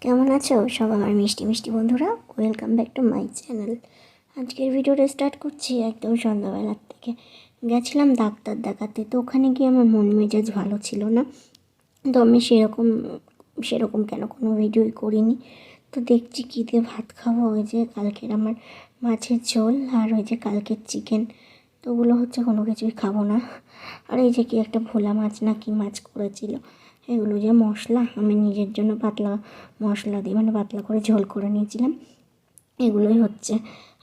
কেমন আছো সব আমার মিষ্টি মিষ্টি বন্ধুরা? Welcome back to my channel. আজকের ভিডিওটা স্টার্ট করছি একদম সন্ধ্যাবেলার থেকে। গেছিলাম ডাক্তার দেখাতে, তো ওখানে গিয়ে আমার মন মেজাজ ভালো ছিল না। তো আমি সেরকম কেন কোনো ভিডিওই করিনি। তো দেখছি কী দিয়ে ভাত খাবো, ওই যে কালকের আমার মাছের ঝোল আর ওই যে কালকের চিকেন, তো ওগুলো হচ্ছে কোনো কিছুই খাবো না। আর এই যে কি একটা ভোলা মাছ না কি মাছ করেছিল, এগুলো যে মশলা আমি নিজের জন্য পাতলা মশলা দিয়ে মানে পাতলা করে ঝোল করে নিয়েছিলাম, এগুলোই হচ্ছে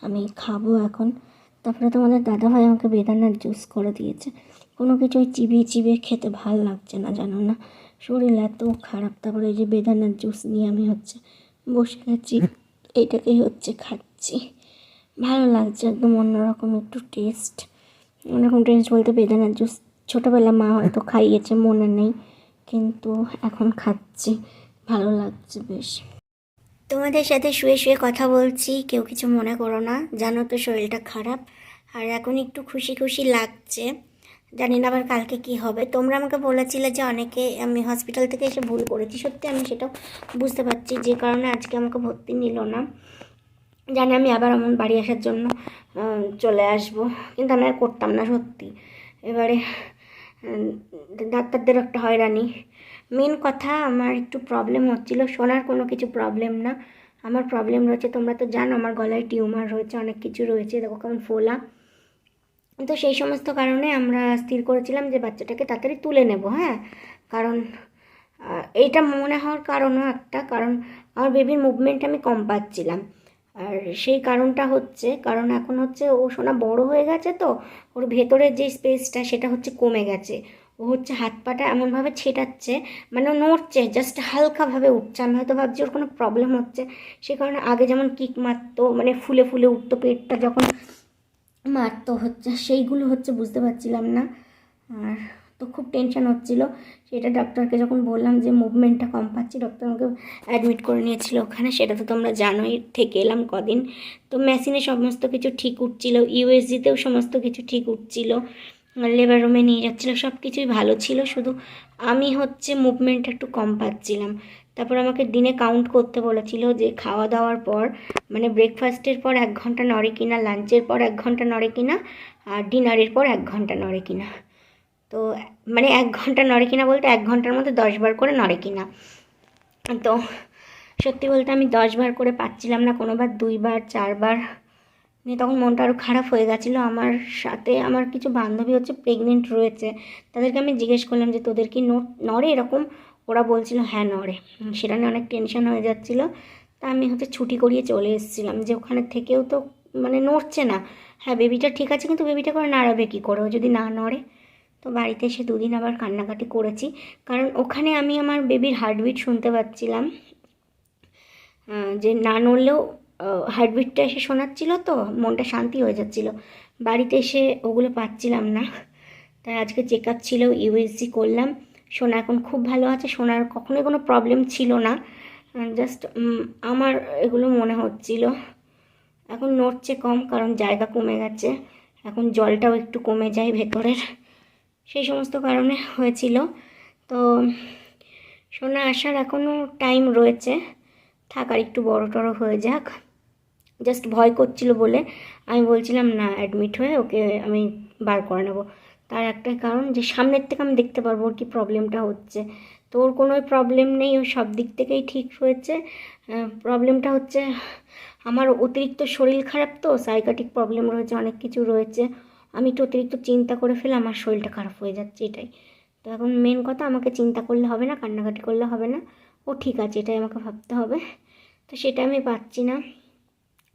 আমি খাবো এখন। তারপরে তোমাদের দাদাভাই আমাকে বেদানার জুস করে দিয়েছে। কোনো কিছুই চিবিয়ে চিবিয়ে খেতে ভাল লাগছে না, জানো না, শরীর এত খারাপ। তারপরে এই যে বেদানার জুস নিয়ে আমি হচ্ছে বসে গেছি, এইটাকেই হচ্ছে খাচ্ছি। ভালো লাগছে, একদম অন্যরকম একটু টেস্ট। অন্যরকম টেস্ট বলতে বেদানার জুস ছোটোবেলা মা হয়তো খাইয়েছে, মনে নেই, কিন্তু এখন খাচ্ছি, ভালো লাগছে বেশ। তোমাদের সাথে শুয়ে শুয়ে কথা বলছি, কেউ কিছু মনে করো না, জানো তো শরীরটা খারাপ। আর এখন একটু খুশি খুশি লাগছে, জানি না আবার কালকে কি হবে। তোমরা আমাকে বলেছিলে যে অনেকে আমি হসপিটাল থেকে এসে ভুল করেছি, সত্যি আমি সেটাও বুঝতে পারছি, যে কারণে আজকে আমাকে ভর্তি নিল না। জানি আমি আবার এমন বাড়ি আসার জন্য চলে আসব, কিন্তু আমি আর করতাম না সত্যি। এবারে ডাক্তারদের একটা হয়রানি। মেন কথা আমার একটু প্রবলেম হচ্ছিলো, শোনার কোনো কিছু প্রবলেম না, আমার প্রবলেম রয়েছে, তোমরা তো জানো আমার গলায় টিউমার রয়েছে, অনেক কিছু রয়েছে, দেখো কেমন ফোলা। তো সেই সমস্ত কারণে আমরা স্থির করেছিলাম যে বাচ্চাটাকে তাড়াতাড়ি তুলে নেব। হ্যাঁ, কারণ এইটা মনে হওয়ার কারণও একটা কারণ, আমার বেবির মুভমেন্ট আমি কম পাচ্ছিলাম। আর সেই কারণটা হচ্ছে, কারণ এখন হচ্ছে ও সোনা বড় হয়ে গেছে, তো ওর ভেতরের যে স্পেসটা সেটা হচ্ছে কমে গেছে। ও হচ্ছে হাত পাটা এমনভাবে ছেটাচ্ছে, মানে ও নড়ছে, জাস্ট হালকাভাবে উঠছে। আমি হয়তো ভাবছি ওর কোনো প্রবলেম হচ্ছে, সে কারণে আগে যেমন কিক মারতো, মানে ফুলে ফুলে উঠতো পেটটা যখন মারতো, হচ্ছে সেইগুলো হচ্ছে বুঝতে পারছিলাম না। আর তো খুব টেনশন হচ্ছিলো। সেটা ডক্টরকে যখন বললাম যে মুভমেন্টটা কম পাচ্ছি, ডক্টর আমাকে অ্যাডমিট করে নিয়েছিল ওখানে, সেটা তো তোমরা জানোই, থেকে এলাম কদিন। তো মেশিনে সমস্ত কিছু ঠিক উঠছিল, ইউএসজিতেও সমস্ত কিছু ঠিক উঠছিল, লেবার রুমে নিয়ে যাচ্ছিলো, সব কিছুই ভালো ছিল, শুধু আমি হচ্ছে মুভমেন্টটা একটু কম পাচ্ছিলাম। তারপর আমাকে দিনে কাউন্ট করতে বলেছিল যে খাওয়া দাওয়ার পর, মানে ব্রেকফাস্টের পর 1 ঘন্টা নড়ে কিনা, লাঞ্চের পর 1 ঘন্টা নড়ে কিনা, আর ডিনারের পর 1 ঘন্টা নড়ে কিনা। তো মানে 1 ঘন্টা নড়ে কিনা বলতে 1 ঘন্টার মধ্যে 10 বার করে নড়ে কিনা। তো সত্যি বলতে আমি 10 বার করে পাচ্ছিলাম না, কোনোবার 2 বার 4 বার নিয়ে, তখন মনটা আরও খারাপ হয়ে গেছিলো। আমার সাথে আমার কিছু বান্ধবী হচ্ছে প্রেগনেন্ট রয়েছে, তাদেরকে আমি জিজ্ঞেস করলাম যে তোদের কি নড়ে এরকম? ওরা বলছিল হ্যাঁ নড়ে। সেটা নিয়ে অনেক টেনশন হয়ে যাচ্ছিলো। তা আমি হচ্ছে ছুটি করিয়ে চলে এসেছিলাম, যে ওখানে থেকেও তো মানে নড়ছে না। হ্যাঁ বেবিটা ঠিক আছে, কিন্তু বেবিটা করে নাড়াবে কী করে ও যদি না নড়ে? তো বাড়িতে এসে 2 দিন আবার কান্নাকাটি করেছি, কারণ ওখানে আমি আমার বেবির হার্টবিট শুনতে পাচ্ছিলাম, যে না নড়লেও হার্টবিটটা এসে শোনাচ্ছিল, তো মনটা শান্তি হয়ে যাচ্ছিল। বাড়িতে এসে ওগুলো পাচ্ছিলাম না। তাই আজকে চেক আপ ছিল, ইউএসজি করলাম, সোনা এখন খুব ভালো আছে, সোনার কখনোই কোনো প্রবলেম ছিল না, জাস্ট আমার এগুলো মনে হচ্ছিল। এখন নড়ছে কম, কারণ জায়গা কমে গেছে, এখন জলটাও একটু কমে যায় ভেতরের, সেই সমস্ত কারণে হয়েছিল। তো সোনা আসার এখনও টাইম রয়েছে, থাকার একটু বড় টড় হয়ে যাক, জাস্ট ভয় করছিল বলে আমি বলছিলাম না, অ্যাডমিট হয়ে ওকে আমি বার করে নেব। তার একটাই কারণ যে সামনের থেকে আমি দেখতে পারবো ওর কী প্রবলেমটা হচ্ছে। তো ওর কোনো প্রবলেম নেই, ও সব দিক থেকেই ঠিক হয়েছে। প্রবলেমটা হচ্ছে আমার অতিরিক্ত শরীর খারাপ, তো সাইকাটিক প্রবলেম রয়েছে, অনেক কিছু রয়েছে, আমি একটু অতিরিক্ত চিন্তা করে ফেলে আমার শরীরটা খারাপ হয়ে যাচ্ছে, এটাই। তো এখন মেন কথা, আমাকে চিন্তা করলে হবে না, কান্নাকাটি করলে হবে না, ও ঠিক আছে এটাই আমাকে ভাবতে হবে। তো সেটা আমি পাচ্ছি না,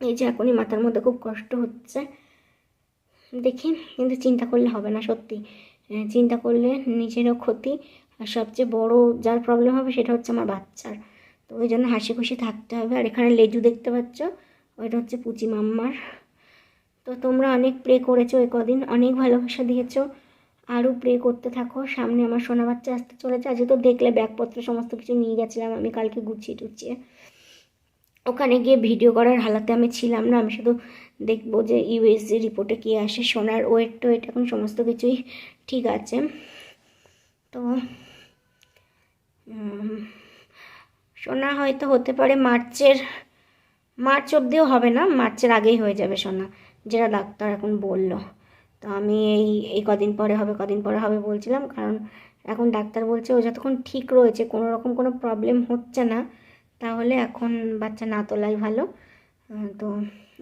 এই যে এখনই মাথার মধ্যে খুব কষ্ট হচ্ছে, দেখি, কিন্তু চিন্তা করলে হবে না সত্যি, চিন্তা করলে নিজেরও ক্ষতি, আর সবচেয়ে বড় যার প্রবলেম হবে সেটা হচ্ছে আমার বাচ্চার। তো ওই জন্য হাসি খুশি থাকতে হবে। আর এখানে লেজু দেখতে পাচ্ছ, ওইটা হচ্ছে পুচি মাম্মার। তো তোমরা অনেক প্রে করেছো, এ কদিন অনেক ভালোবাসা দিয়েছো, আরও প্রে করতে থাকো। সামনে আমার সোনা বাচ্চা আসতে চলেছে, আজকে তো দেখলে ব্যাগপত্র সমস্ত কিছু নিয়ে গেছিলাম আমি কালকে গুছিয়ে টুছিয়ে। ওখানে গিয়ে ভিডিও করার হালাতে আমি ছিলাম না, আমি শুধু দেখবো যে ইউএসজি রিপোর্টে কী আসে। সোনার ওয়েট টোয়েট এখন সমস্ত কিছুই ঠিক আছে। তো সোনা হয়তো হতে পারে মার্চ অবধিও হবে না, মার্চের আগেই হয়ে যাবে সোনা, যেটা ডাক্তার এখন বলল। তো আমি এই কদিন পরে হবে বলছিলাম, কারণ এখন ডাক্তার বলছে ও যতক্ষণ ঠিক রয়েছে, কোনো রকম কোনো প্রবলেম হচ্ছে না, তাহলে এখন বাচ্চা না তোলাই ভালো। তো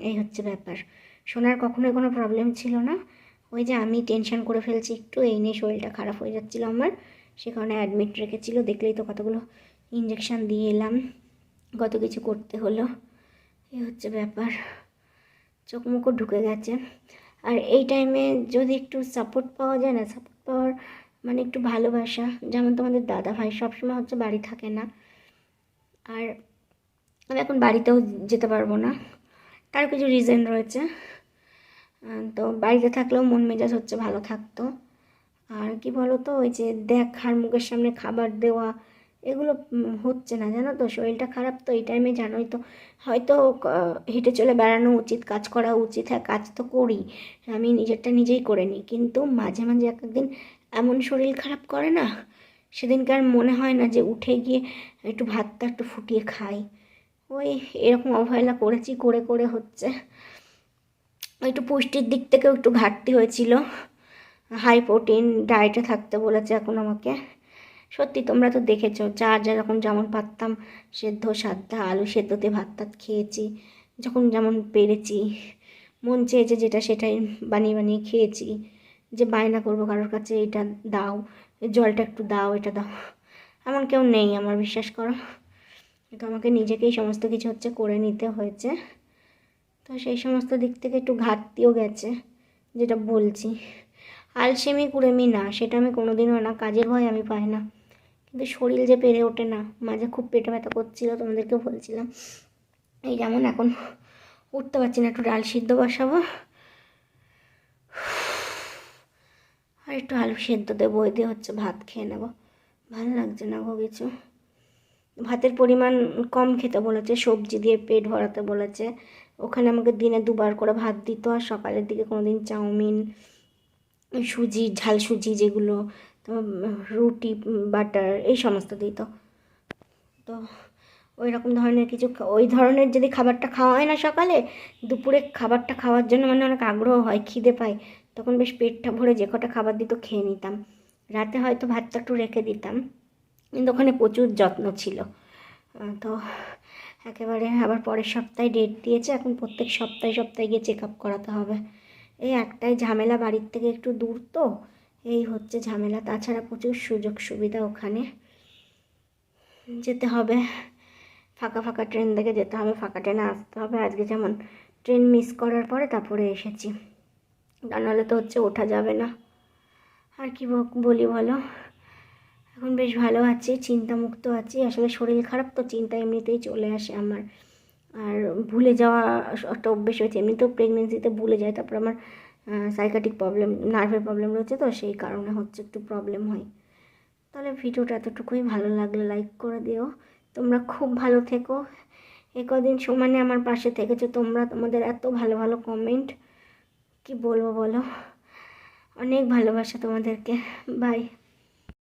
এই হচ্ছে ব্যাপার। সোনার কখনোই কোনো প্রবলেম ছিল না, ওই যে আমি টেনশন করে ফেলছি একটু, এই নিয়ে শরীরটা খারাপ হয়ে যাচ্ছিলো আমার, সে কারণে অ্যাডমিট রেখেছিল। দেখলেই তো কতগুলো ইঞ্জেকশান দিয়ে এলাম, কত কিছু করতে হলো। এই হচ্ছে ব্যাপার, চোখ মুখও ঢুকে গেছে। আর এই টাইমে যদি একটু সাপোর্ট পাওয়া যায় না, সাপোর্ট পাওয়ার মানে একটু ভালোবাসা, যেমন তোমাদের দাদা ভাই সবসময় হচ্ছে বাড়ি থাকে না, আর আমি এখন বাড়িতেও যেতে পারবো না, তার কিছু রিজন রয়েছে। তো বাড়িতে থাকলেও মন মেজাজ হচ্ছে ভালো থাকতো। আর কি বলো তো, ওই যে দেখার মুখের সামনে খাবার দেওয়া, এগুলো হচ্ছে না, জানো তো, শরীরটা খারাপ তো এই টাইমে, জানোই তো। হয়তো হেঁটে চলে বেড়ানো উচিত, কাজ করা উচিত, হ্যাঁ কাজ তো করি, আমি নিজেরটা নিজেই করে নিই, কিন্তু মাঝে মাঝে একদিন এমন শরীর খারাপ করে না, সেদিনকার মনে হয় না যে উঠে গিয়ে একটু ভাতটা একটু ফুটিয়ে খাই। ওই এরকম অবহেলা করেছি, করে করে হচ্ছে। একটু পুষ্টির দিক থেকেও একটু ঘাটতি হয়েছিল, হাই প্রোটিন ডায়েটে থাকতে বলেছে এখন আমাকে। সত্যি তোমরা তো দেখেছো, যেরকম যেমন পারতাম সেদ্ধ সাদ্ধা আলু সেদ্ধতে ভাত টাত খেয়েছি, যখন যেমন পেরেছি, মন চেয়েছে যেটা সেটাই বানিয়ে বানিয়ে খেয়েছি। যে বায়না করবো কারোর কাছে এটা দাও, জলটা একটু দাও, এটা দাও, এমন কেউ নেই আমার, বিশ্বাস করো। তো আমাকে নিজেকেই সমস্ত কিছু হচ্ছে করে নিতে হয়েছে। তো সেই সমস্ত দিক থেকে একটু ঘাটতিও গেছে, যেটা বলছি। আলসেমি কুড়েমি না, সেটা আমি কোনোদিনও না, কাজের ভয় আমি পাই না, কিন্তু শরীর যে পেরে ওঠে না। মাঝে খুব পেটে ব্যথা করছিল, তোমাদেরকেও বলছিলাম। এই যেমন এখন উঠতে পারছি না, একটু ডাল সিদ্ধ বসাবো আর একটু আলু সেদ্ধ দেবো, ওই দিয়ে হচ্ছে ভাত খেয়ে নেবো। ভালো লাগছে না গো কিছু, ভাতের পরিমাণ কম খেতে বলেছে, সবজি দিয়ে পেট ভরাতে বলেছে। ওখানে আমাকে দিনে 2বার করে ভাত দিত, আর সকালের দিকে কোনো দিন চাউমিন, সুজি, ঝাল সুজি যেগুলো, তো রুটি, বাটার, এই সমস্ত দিত। তো ওই রকম ধরনের কিছু, ওই ধরনের যদি খাবারটা খাওয়া হয় না সকালে, দুপুরে খাবারটা খাওয়ার জন্য মানে অনেক আগ্রহ হয়, খিদে পায়, তখন বেশ পেটটা ভরে যে কটা খাবার দিত খেয়ে নিতাম। রাতে হয়তো ভাতটা একটু রেখে দিতাম, কিন্তু ওখানে প্রচুর যত্ন ছিল। তো একেবারে আবার পরের সপ্তাহে ডেট দিয়েছে, এখন প্রত্যেক সপ্তাহে গিয়ে চেক আপ করাতে হবে। এই একটাই ঝামেলা, বাড়ির থেকে একটু দূর তো, এই হচ্ছে ঝামেলা। তাছাড়া প্রচুর সুযোগ সুবিধা, ওখানে যেতে হবে, ফাঁকা ফাঁকা ট্রেন দেখে যেতে হবে, ফাঁকা ট্রেনে আসতে হবে। আজকে যেমন ট্রেন মিস করার পরে তারপরে এসেছি, তা নাহলে তো হচ্ছে ওঠা যাবে না। আর কি বলি বলো, এখন বেশ ভালো আছি, চিন্তামুক্ত আছি। আসলে শরীর খারাপ তো, চিন্তা এমনিতেই চলে আসে আমার, আর ভুলে যাওয়া একটা অভ্যেস হয়েছে। এমনিতেও প্রেগনেন্সিতে ভুলে যায়, তারপর আমার সাইকাটিক প্রবলেম, নার্ভের প্রবলেম রয়েছে, তো সেই কারণে হচ্ছে একটু প্রবলেম হয়। তাহলে ভিডিওটা এতটুকুই, ভালো লাগলে লাইক করে দিও। তোমরা খুব ভালো থেকো, এ কদিন সমানে আমার পাশে থেকেছো তোমরা, তোমাদের এত ভালো ভালো কমেন্ট, কি বলবো বলো, অনেক ভালোবাসা তোমাদেরকে। বাই।